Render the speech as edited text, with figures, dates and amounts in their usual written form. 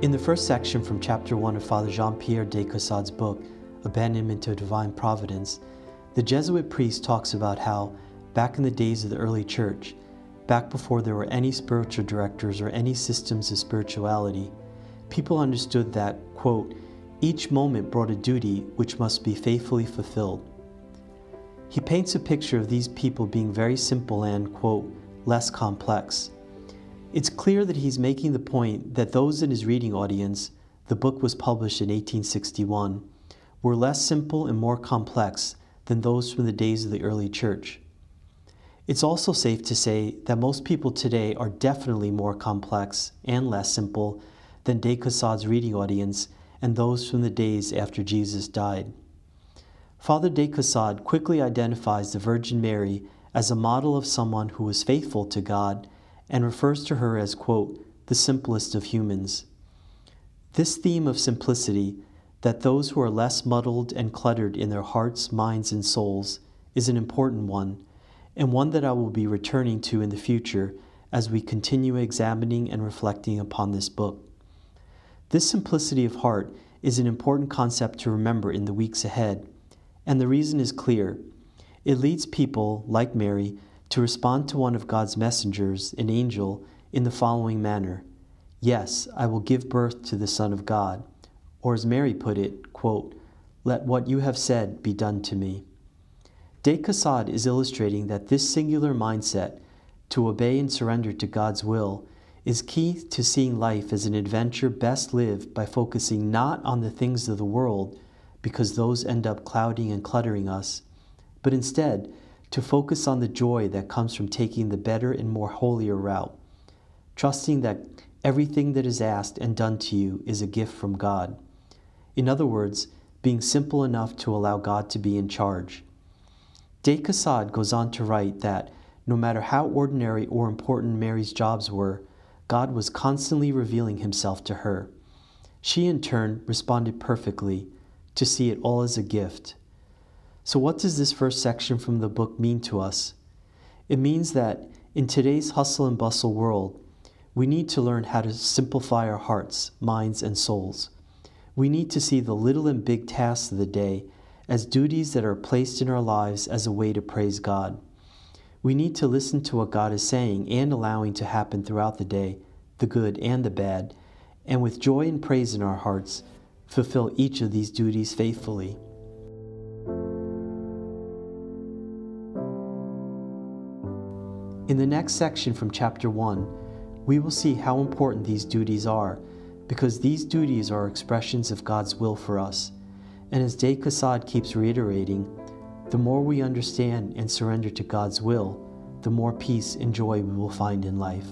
In the first section from Chapter 1 of Father Jean-Pierre de Caussade's book, Abandonment to Divine Providence, the Jesuit priest talks about how, back in the days of the early church, back before there were any spiritual directors or any systems of spirituality, people understood that, quote, each moment brought a duty which must be faithfully fulfilled. He paints a picture of these people being very simple and, quote, less complex. It's clear that he's making the point that those in his reading audience, the book was published in 1861, were less simple and more complex than those from the days of the early church. It's also safe to say that most people today are definitely more complex and less simple than de Caussade's reading audience and those from the days after Jesus died. Father de Caussade quickly identifies the Virgin Mary as a model of someone who was faithful to God and refers to her as, quote, the simplest of humans. This theme of simplicity, that those who are less muddled and cluttered in their hearts, minds, and souls, is an important one, and one that I will be returning to in the future as we continue examining and reflecting upon this book. This simplicity of heart is an important concept to remember in the weeks ahead, and the reason is clear. It leads people, like Mary, to respond to one of God's messengers, an angel, in the following manner: yes, I will give birth to the Son of God. Or as Mary put it, quote, let what you have said be done to me. De Caussade is illustrating that this singular mindset, to obey and surrender to God's will, is key to seeing life as an adventure best lived by focusing not on the things of the world, because those end up clouding and cluttering us, but instead to focus on the joy that comes from taking the better and more holier route, trusting that everything that is asked and done to you is a gift from God. In other words, being simple enough to allow God to be in charge. De Caussade goes on to write that no matter how ordinary or important Mary's jobs were, God was constantly revealing himself to her. She, in turn, responded perfectly, to see it all as a gift. So what does this first section from the book mean to us? It means that in today's hustle and bustle world, we need to learn how to simplify our hearts, minds, and souls. We need to see the little and big tasks of the day as duties that are placed in our lives as a way to praise God. We need to listen to what God is saying and allowing to happen throughout the day, the good and the bad, and with joy and praise in our hearts, fulfill each of these duties faithfully. In the next section from Chapter 1, we will see how important these duties are, because these duties are expressions of God's will for us. And as de Caussade keeps reiterating, the more we understand and surrender to God's will, the more peace and joy we will find in life.